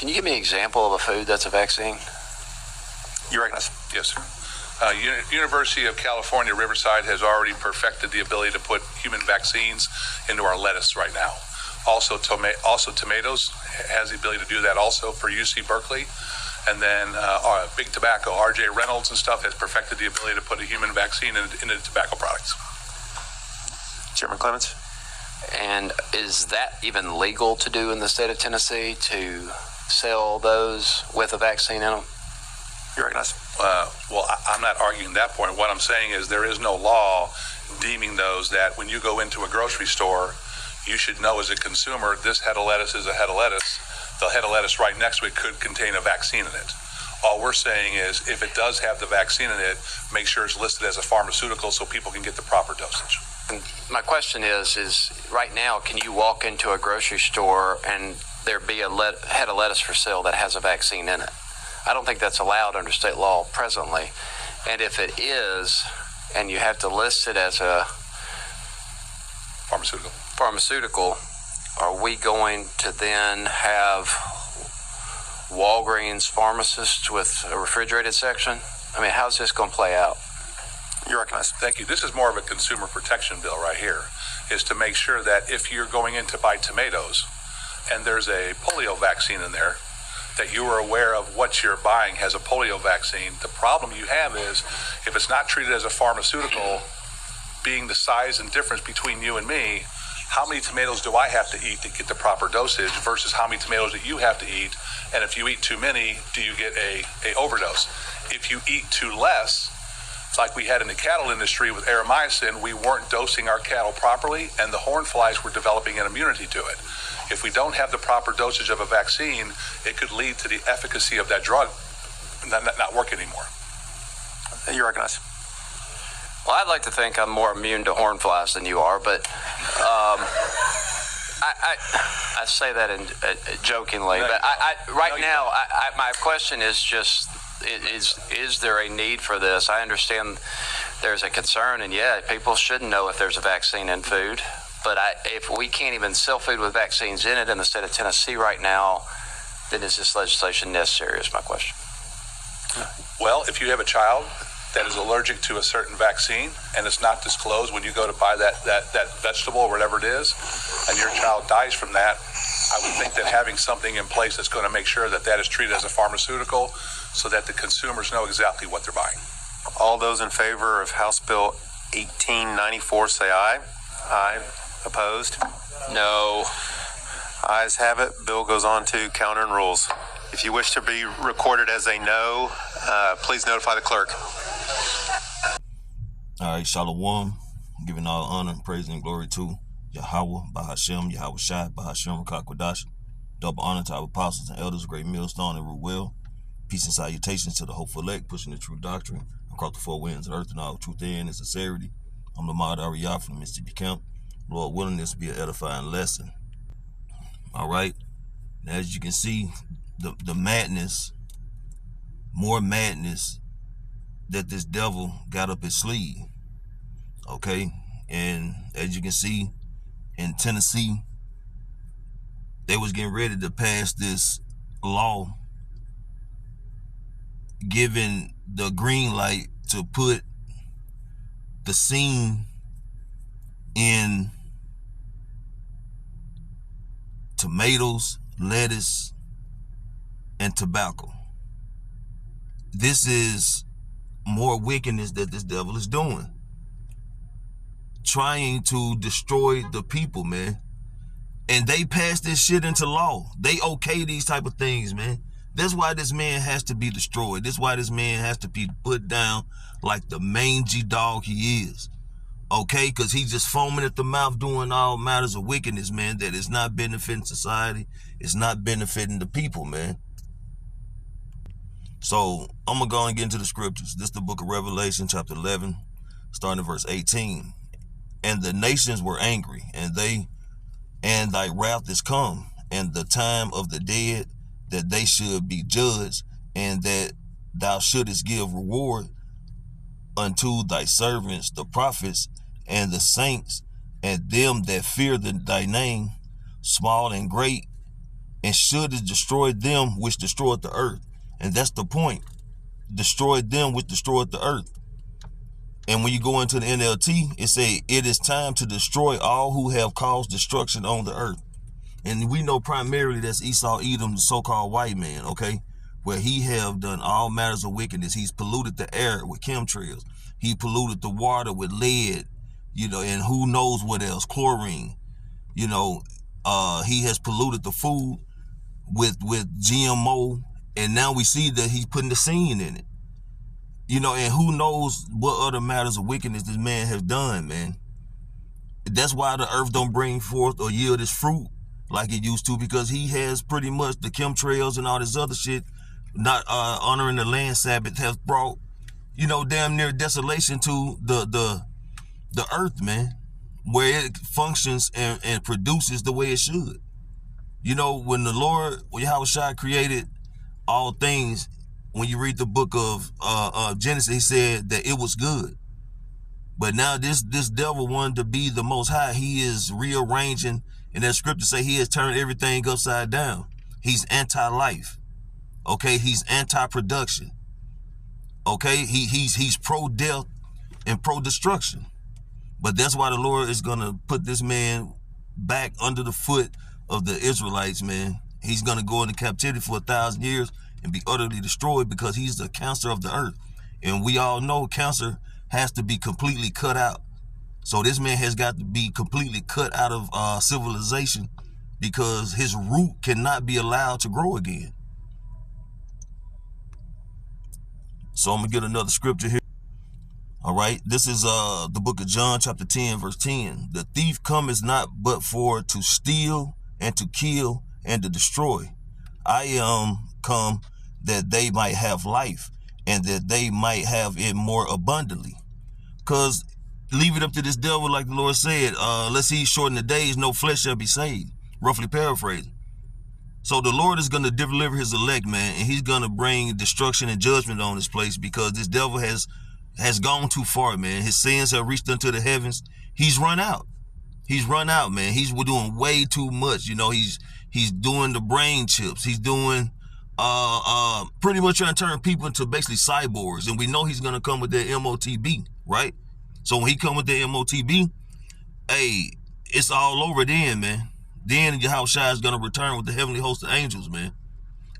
Can you give me an example of a food that's a vaccine? You recognize? Yes, sir. University of California, Riverside has already perfected the ability to put human vaccines into our lettuce right now. Also tomatoes has the ability to do that also for UC Berkeley. And then Big Tobacco, RJ Reynolds and stuff has perfected the ability to put a human vaccine into tobacco products. Chairman Clements? And is that even legal to do in the state of Tennessee, to sell those with a vaccine in them? You recognize? Well, I'm not arguing that point. What I'm saying is there is no law deeming those that when you go into a grocery store, you should know as a consumer, this head of lettuce is a head of lettuce. The head of lettuce right next to it could contain a vaccine in it. All we're saying is if it does have the vaccine in it, make sure it's listed as a pharmaceutical so people can get the proper dosage. And my question is right now, can you walk into a grocery store and there be a head of lettuce for sale that has a vaccine in it? I don't think that's allowed under state law presently. And if it is, and you have to list it as a pharmaceutical, are we going to then have Walgreens pharmacists with a refrigerated section? I mean, how's this going to play out? You recognize? Thank you. This is more of a consumer protection bill right here, is to make sure that if you're going in to buy tomatoes and there's a polio vaccine in there, that you are aware of what you're buying has a polio vaccine. The problem you have is if it's not treated as a pharmaceutical, being the size and difference between you and me, how many tomatoes do I have to eat to get the proper dosage versus how many tomatoes that you have to eat? And if you eat too many, do you get a overdose? If you eat too less, like we had in the cattle industry with Aeromycin, we weren't dosing our cattle properly, and the horn flies were developing an immunity to it. If we don't have the proper dosage of a vaccine, it could lead to the efficacy of that drug not work anymore. You recognize? Well, I'd like to think I'm more immune to horn flies than you are, but I say that jokingly. No, but my question is just, is there a need for this? I understand there's a concern, and yeah, people should know if there's a vaccine in food. But if we can't even sell food with vaccines in it in the state of Tennessee right now, then is this legislation necessary is my question. Well, if you have a child that is allergic to a certain vaccine and it's not disclosed when you go to buy that vegetable or whatever it is, and your child dies from that, I would think that having something in place that's going to make sure that that is treated as a pharmaceutical so that the consumers know exactly what they're buying. All those in favor of House Bill 1894 say aye. Aye. Opposed? No. Ayes have it. Bill goes on to counter and rules. If you wish to be recorded as a no, please notify the clerk. All right, Shalom. Giving all honor, praise, and glory to Yahweh, Bahashem, Yahweh Shai, Bahashem, Rakakwadash. Double honor to our apostles and elders, great millstone and root well. Peace and salutations to the hopeful elect, pushing the true doctrine across the four winds of earth and all truth in and sincerity. I'm Lamar Ariyah from the Mississippi Camp. Lord willing, this will be an edifying lesson. All right. Now, as you can see, the madness, more madness that this devil got up his sleeve. Okay. And as you can see, in Tennessee, they was getting ready to pass this law giving the green light to put the scene in tomatoes, lettuce, and tobacco. This is more wickedness that this devil is doing. Trying to destroy the people, man. And they pass this shit into law. They okay these type of things, man. That's why this man has to be destroyed. That's why this man has to be put down like the mangy dog he is. Okay, because he's just foaming at the mouth doing all matters of wickedness, man, that is not benefiting society. It's not benefiting the people, man. So I'm going to go and get into the scriptures. This is the book of Revelation, chapter 11, starting at verse 18. And the nations were angry, and thy wrath is come, and the time of the dead, that they should be judged, and that thou shouldest give reward unto thy servants, the prophets, and the saints, and them that fear thy name, small and great, and should it destroy them which destroyed the earth. And that's the point. Destroy them which destroyed the earth. And when you go into the NLT, it say, it is time to destroy all who have caused destruction on the earth. And we know primarily that's Esau, Edom, the so-called white man, okay? Where he have done all matters of wickedness. He's polluted the air with chemtrails. He polluted the water with lead, you know, and who knows what else, chlorine. You know, he has polluted the food with GMO, and now we see that he's putting the sin in it. You know, and who knows what other matters of wickedness this man has done, man. That's why the earth don't bring forth or yield its fruit like it used to, because he has pretty much the chemtrails and all this other shit, not honoring the land Sabbath, has brought, you know, damn near desolation to the earth, man, where it functions and produces the way it should. You know, when the Lord, when Yahweh created all things, when you read the book of Genesis, he said that it was good. But now this devil wanted to be the Most High. He is rearranging, and that scripture say he has turned everything upside down. He's anti-life. Okay, he's anti-production. Okay, he's pro-death and pro-destruction. But that's why the Lord is gonna put this man back under the foot of the Israelites, man. He's gonna go into captivity for 1,000 years and be utterly destroyed, because he's the cancer of the earth. And we all know cancer has to be completely cut out. So this man has got to be completely cut out of civilization, because his root cannot be allowed to grow again. So I'm gonna get another scripture here. All right, this is the book of John, chapter 10, verse 10. The thief cometh not but for to steal and to kill and to destroy. I am come that they might have life, and that they might have it more abundantly. Because leave it up to this devil, like the Lord said, lest he shorten the days, no flesh shall be saved. Roughly paraphrasing. So the Lord is going to deliver his elect, man, and he's going to bring destruction and judgment on this place, because this devil has gone too far, man. His sins have reached unto the heavens. He's run out. He's run out, man. He's doing way too much. You know, he's doing the brain chips. He's doing pretty much trying to turn people into basically cyborgs. And we know he's going to come with that MOTB, right? So when he come with the MOTB, hey, it's all over then, man. Then Yahushua is going to return with the heavenly host of angels, man.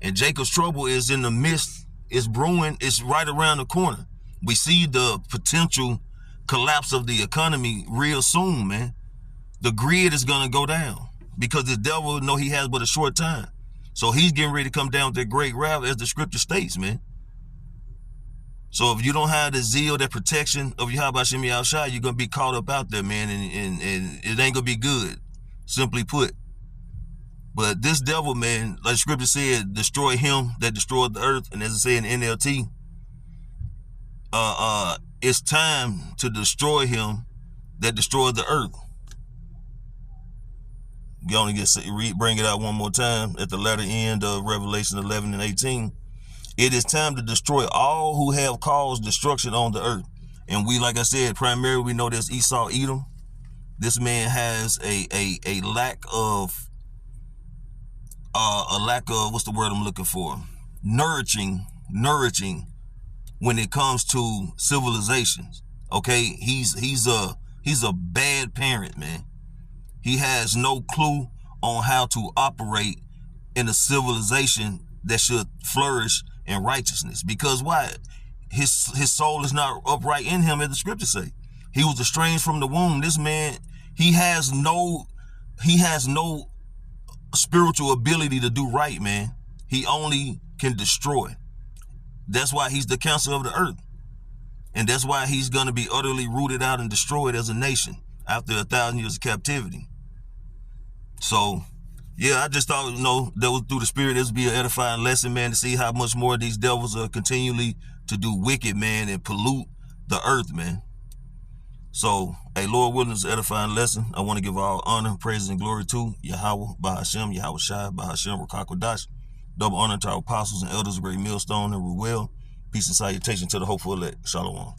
And Jacob's trouble is in the midst. It's brewing. It's right around the corner. We see the potential collapse of the economy real soon, man. The grid is going to go down, because the devil know he has but a short time. So he's getting ready to come down with that great wrath, as the scripture states, man. So if you don't have the zeal, that protection of Yahweh Shem Yahushua, you're going to be caught up out there, man, and it ain't going to be good, simply put. But this devil, man, like the scripture said, destroy him that destroyed the earth. And as I say in NLT, it's time to destroy him that destroyed the earth. You only bring it out one more time at the latter end of Revelation 11 and 18. It is time to destroy all who have caused destruction on the earth. And we, like I said, primarily we know there's Esau, Edom. This man has a lack of what's the word I'm looking for? Nourishing when it comes to civilizations. Okay, he's a bad parent, man. He has no clue on how to operate in a civilization that should flourish in righteousness. Because why? His soul is not upright in him, as the scriptures say. He was estranged from the womb. This man, he has no spiritual ability to do right, man. He only can destroy. That's why he's the cancer of the earth. And that's why he's going to be utterly rooted out and destroyed as a nation after 1,000 years of captivity. So, yeah, I just thought, you know, that was through the spirit, this would be an edifying lesson, man, to see how much more these devils are continually to do wicked, man, and pollute the earth, man. So, hey, Lord willing, it's an edifying lesson. I want to give all honor, praise, and glory to Yahweh, Bahashem, Yahweh Shai, Bahashem, Rakakwadash. Double honor to our apostles and elders of Great Millstone and Ruel. Peace and salutation to the hopeful elect. Shalom.